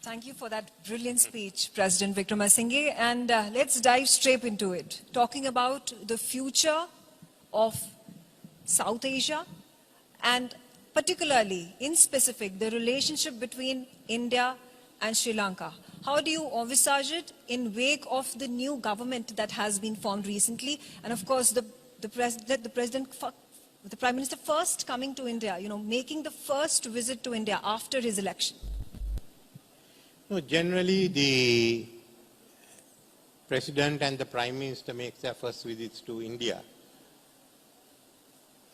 Thank you for that brilliant speech, President Wickremesinghe. And let's dive straight into it, talking about the future of South Asia and particularly, in specific, the relationship between India and Sri Lanka. How do you envisage it in wake of the new government that has been formed recently? And of course, the Prime Minister first coming to India, making the first visit to India after his election. No, generally, the President and the Prime Minister make their first visits to India.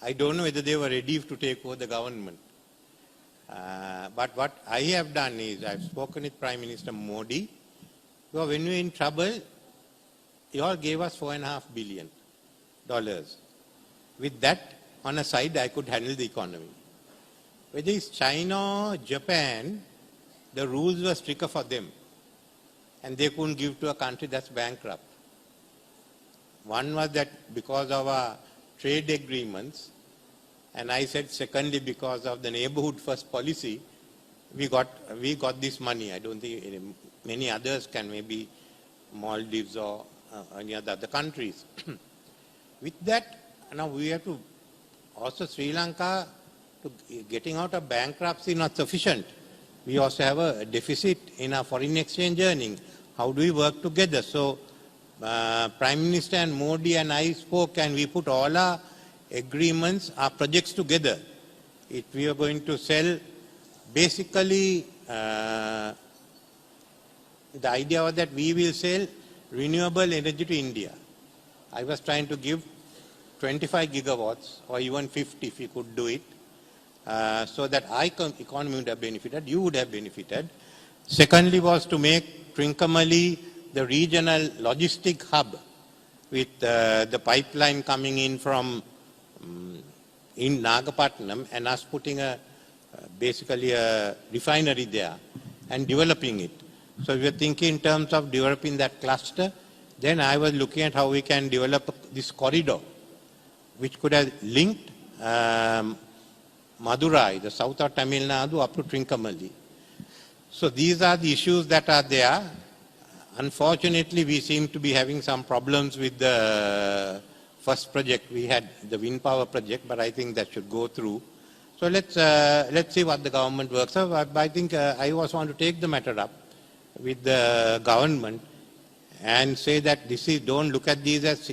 I don't know whether they were ready to take over the government. But what I have done is, I've spoken with Prime Minister Modi. So when we were in trouble, he all gave us $4.5 billion. With that, on a side, I could handle the economy. Whether it's China or Japan, the rules were stricter for them. And they couldn't give to a country that's bankrupt. One was that because of our trade agreements, and I said secondly because of the neighborhood first policy, we got this money. I don't think many others can, maybe Maldives or any other countries. With that, now we have to, also Sri Lanka, getting out of bankruptcy not sufficient. We also have a deficit in our foreign exchange earning. How do we work together? So Prime Minister and Modi and I spoke, and we put all our agreements, our projects together. We are going to sell, basically, the idea was that we will sell renewable energy to India. I was trying to give 25 gigawatts or even 50 if we could do it. So that our economy would have benefited, you would have benefited. Secondly was to make Trincomalee the regional logistic hub with the pipeline coming in from in Nagapattinam and us putting basically a refinery there and developing it. So we were thinking in terms of developing that cluster. Then I was looking at how we can develop this corridor, which could have linked Madurai, the south of Tamil Nadu, up to Trincomalee. So these are the issues that are there. Unfortunately, we seem to be having some problems with the first project. We had the wind power project, but I think that should go through. So let's see what the government works out. I think I also want to take the matter up with the government and say that don't look at these as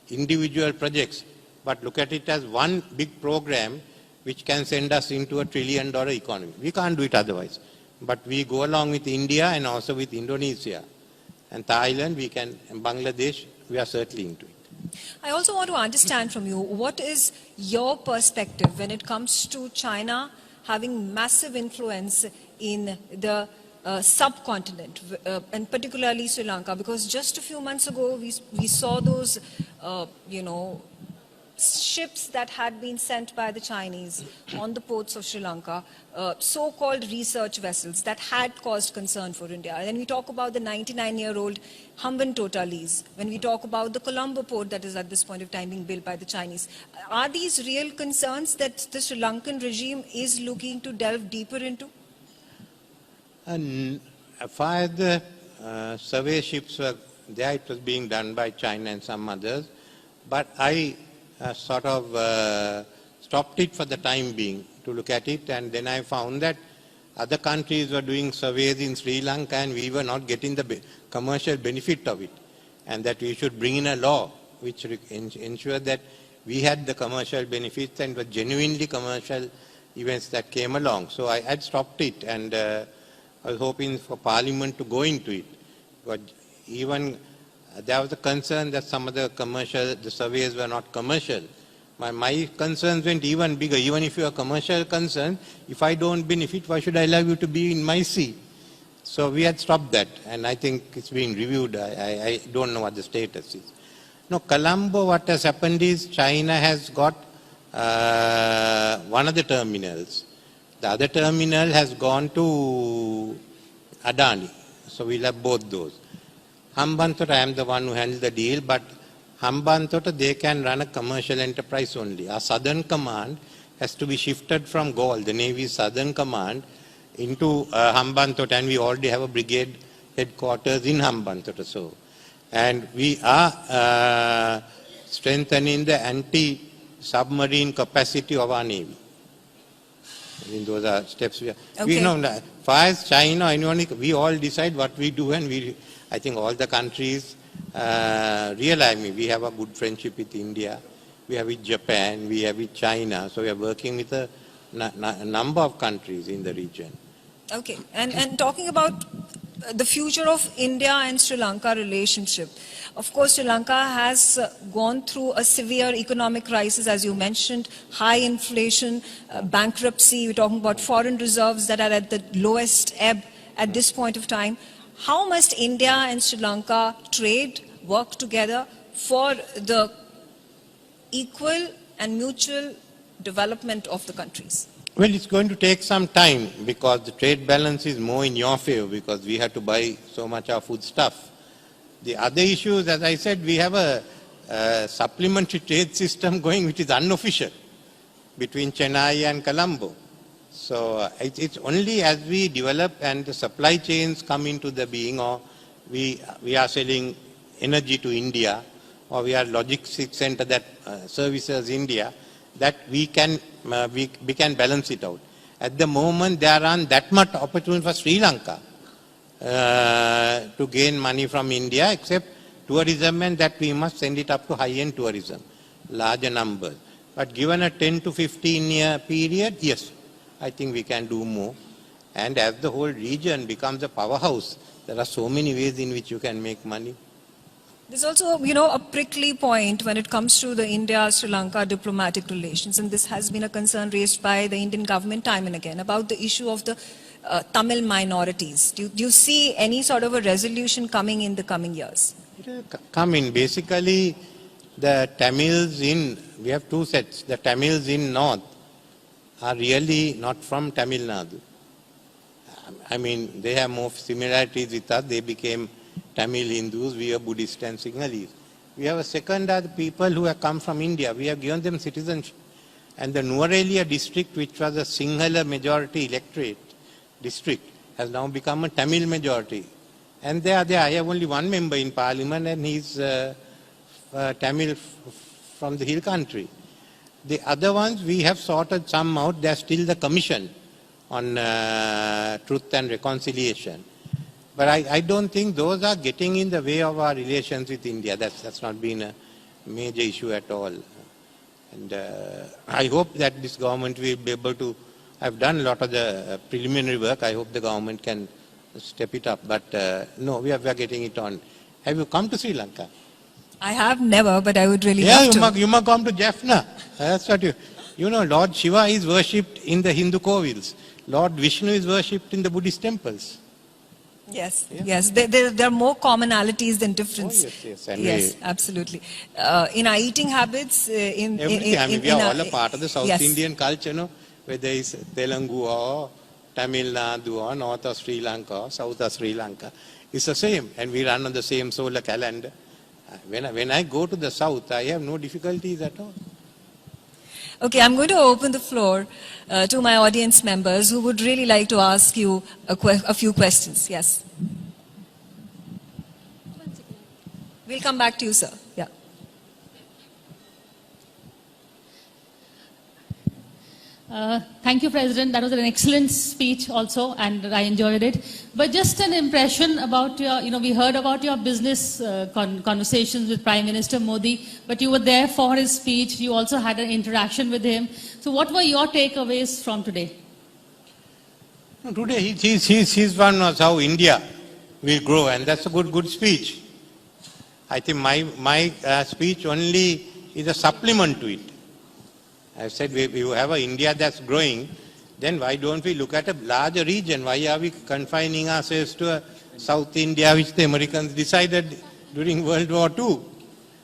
individual projects, but look at it as one big program which can send us into a $1 trillion economy. We can't do it otherwise. But we go along with India and also with Indonesia. And Thailand, and Bangladesh, we are certainly into it. I also want to understand from you, what is your perspective when it comes to China having massive influence in the subcontinent, and particularly Sri Lanka? Because just a few months ago, we saw those, ships that had been sent by the Chinese on the ports of Sri Lanka, so-called research vessels that had caused concern for India. And then we talk about the 99-year-old Hambantota lease, when we talk about the Colombo port that is at this point of time being built by the Chinese. Are these real concerns that the Sri Lankan regime is looking to delve deeper into? And as far as the survey ships were there, it was being done by China and some others. But I sort of stopped it for the time being to look at it, and then I found that other countries were doing surveys in Sri Lanka and we were not getting the commercial benefit of it, and that we should bring in a law which ensured that we had the commercial benefits and were genuinely commercial events that came along. So I had stopped it, and I was hoping for Parliament to go into it. But even there was a concern that some of the surveys were not commercial. My concerns went even bigger. Even if you are commercial concern, if I don't benefit, why should I allow you to be in my sea? So we had stopped that, and I think it's being reviewed. I don't know what the status is. No, Colombo, what has happened is China has got one of the terminals. The other terminal has gone to Adani. So we'll have both those. Hambantota, I am the one who handled the deal, but Hambantota, they can run a commercial enterprise only. Our Southern Command has to be shifted from Galle, the Navy's Southern Command, into Hambantota, and we already have a brigade headquarters in Hambantota. So, and we are strengthening the anti-submarine capacity of our Navy. I mean, those are steps we are. Okay. We know, far as China, anyone, we all decide what we do, and I think all the countries realize we have a good friendship with India, we have with Japan, we have with China, so we are working with a number of countries in the region. Okay, and talking about the future of India and Sri Lanka relationship. Of course, Sri Lanka has gone through a severe economic crisis, as you mentioned, high inflation, bankruptcy. We're talking about foreign reserves that are at the lowest ebb at this point of time. How must India and Sri Lanka trade, work together for the equal and mutual development of the countries? Well, it's going to take some time because the trade balance is more in your favor because we have to buy so much of food stuff. The other issues, as I said, we have a supplementary trade system going which is unofficial between Chennai and Colombo. So it's only as we develop and the supply chains come into the being, or we are selling energy to India, or we are logistics center that services India, that we can balance it out. At the moment, there aren't that much opportunity for Sri Lanka to gain money from India, except tourism, and that we must send it up to high-end tourism, larger numbers. But given a 10 to 15-year period, yes, I think we can do more. And as the whole region becomes a powerhouse, there are so many ways in which you can make money. There's also, a prickly point when it comes to the India-Sri Lanka diplomatic relations, and this has been a concern raised by the Indian government time and again about the issue of the Tamil minorities. Do you see any sort of a resolution coming in the coming years? It will come in. Basically, the Tamils we have two sets. The Tamils in North are really not from Tamil Nadu. I mean, they have more similarities with us. They became Tamil Hindus, we are Buddhist and Sinhalese. We have a second are the people who have come from India. We have given them citizenship. And the Nuwara district, which was a Sinhala majority electorate district, has now become a Tamil majority. And they are there. I have only one member in parliament, and he's Tamil from the hill country. The other ones, we have sorted some out. They're still the commission on truth and reconciliation. But I don't think those are getting in the way of our relations with India. That's not been a major issue at all. And I hope that this government will be able to, I've done a lot of the preliminary work. I hope the government can step it up. But no, we are getting it on. Have you come to Sri Lanka? I have never, but I would really love to. You must come to Jaffna. That's what Lord Shiva is worshipped in the Hindu Kovils. Lord Vishnu is worshipped in the Buddhist temples. Yes, yes. There are more commonalities than difference. Oh, yes. And yes, absolutely. In our eating habits, everything. We are all a part of the South Indian culture, whether it's Telugu or Tamil Nadu or North of Sri Lanka or South of Sri Lanka. It's the same, and we run on the same solar calendar. When I go to the South, I have no difficulties at all. Okay, I'm going to open the floor to my audience members who would really like to ask you a few questions. Yes. We'll come back to you, sir. Yeah. Thank you, President. That was an excellent speech also, and I enjoyed it. But just an impression about your, we heard about your business conversations with Prime Minister Modi, but you were there for his speech. You also had an interaction with him. So what were your takeaways from today? Today, his one was how India will grow, and that's a good speech. I think my speech only is a supplement to it. I said, we have an India that's growing, then why don't we look at a larger region? Why are we confining ourselves to South India, which the Americans decided during World War II?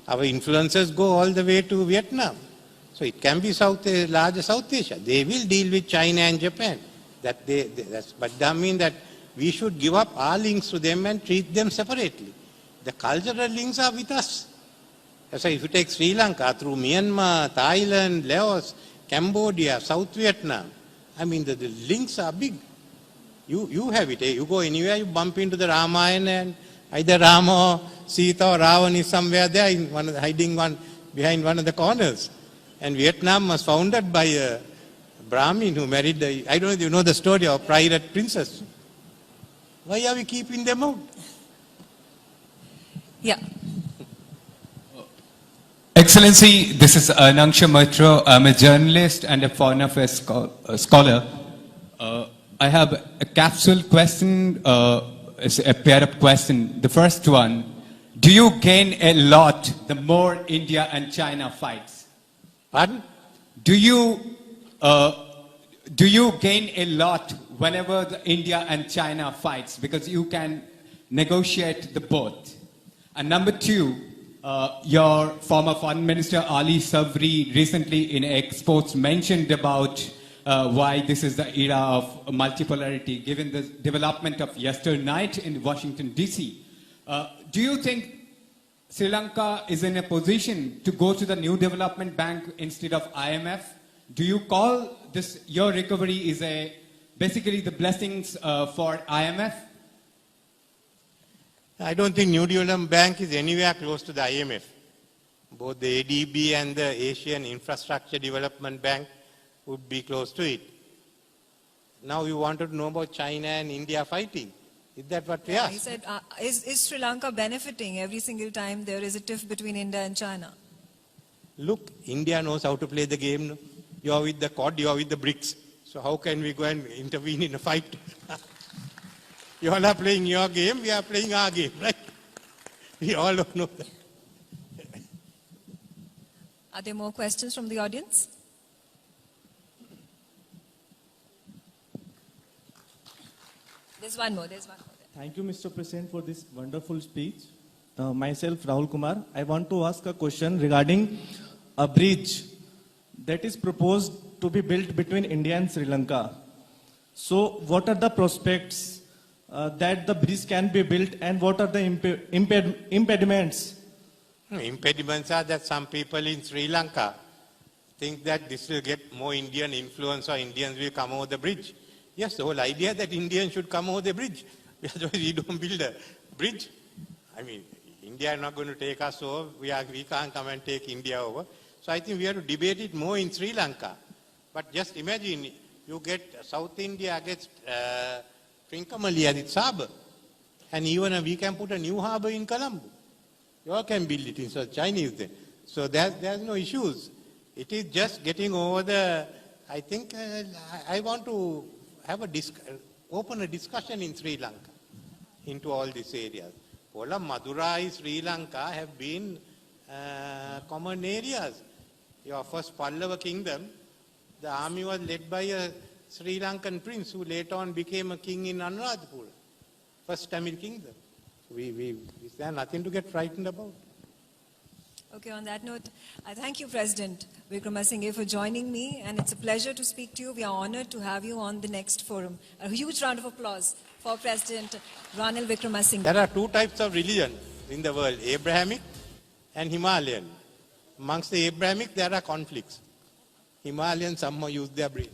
Our influences go all the way to Vietnam. So it can be larger South Asia. They will deal with China and Japan. But that means that we should give up our links to them and treat them separately. The cultural links are with us. So if you take Sri Lanka through Myanmar, Thailand, Laos, Cambodia, South Vietnam, I mean the links are big. You have it. You go anywhere, you bump into the Ramayana, and either Rama or Sita or Ravan is somewhere there, hiding behind one of the corners. And Vietnam was founded by a Brahmin who married, I don't know if you know the story of pirate princess. Why are we keeping them out? Yeah. Excellency, this is Nangsha Mitra. I'm a journalist and a foreign affairs scholar. I have a capsule question, it's a pair-up question. The first one, do you gain a lot the more India and China fights? Pardon? Do you gain a lot whenever the India and China fights because you can negotiate the both? And number two, your former foreign minister Ali Sabri recently in exports mentioned about why this is the era of multipolarity given the development of yesternight in Washington DC. Do you think Sri Lanka is in a position to go to the New Development Bank instead of IMF? Do you call this your recovery is basically the blessings for IMF? I don't think New Development Bank is anywhere close to the IMF. Both the ADB and the Asian Infrastructure Development Bank would be close to it. Now you wanted to know about China and India fighting. Is that what we Yeah, asked? he said, is Sri Lanka benefiting every single time there is a tiff between India and China? Look, India knows how to play the game. No? You are with the Quad, you are with the BRICS. So how can we go and intervene in a fight? You all are playing your game, we are playing our game, right? We all know that. Are there more questions from the audience? There's one more. Thank you, Mr. President, for this wonderful speech. Myself, Rahul Kumar. I want to ask a question regarding a bridge that is proposed to be built between India and Sri Lanka. So, what are the prospects that the bridge can be built, and what are the impediments? Impediments are that some people in Sri Lanka think that this will get more Indian influence or Indians will come over the bridge. Yes, the whole idea that Indians should come over the bridge. Otherwise, we don't build a bridge. I mean, India is not going to take us over. We can't come and take India over. So I think we have to debate it more in Sri Lanka. But just imagine, you get South India gets Trincomalee as its harbour. And even we can put a new harbour in Colombo. You all can build it instead of Chinese there. So there's no issues. It is just getting over the, I think, I want to have open a discussion in Sri Lanka into all these areas. Kolam, Madurai, Sri Lanka have been common areas. Your first Pallava kingdom, the army was led by a Sri Lankan prince who later on became a king in Anuradhapura, first Tamil kingdom. There's nothing to get frightened about. Okay, on that note, I thank you, President Wickramasinghe, for joining me, and it's a pleasure to speak to you. We are honored to have you on the next forum. A huge round of applause for President Ranil Wickramasinghe. There are two types of religion in the world, Abrahamic and Himalayan. Amongst the Abrahamic, there are conflicts. Himalayans somehow use their brain.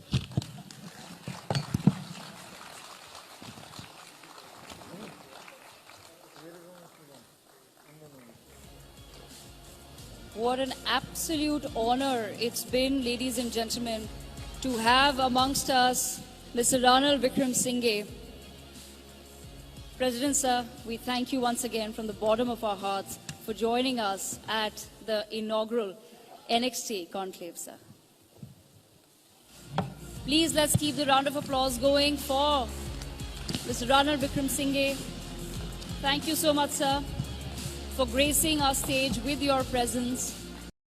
What an absolute honor it's been, ladies and gentlemen, to have amongst us Mr. Ranil Wickramasinghe. President Sir, we thank you once again from the bottom of our hearts for joining us at the inaugural NXT conclave, sir. Please let's keep the round of applause going for Mr. Ranil Wickramasinghe. Thank you so much, sir, for gracing our stage with your presence.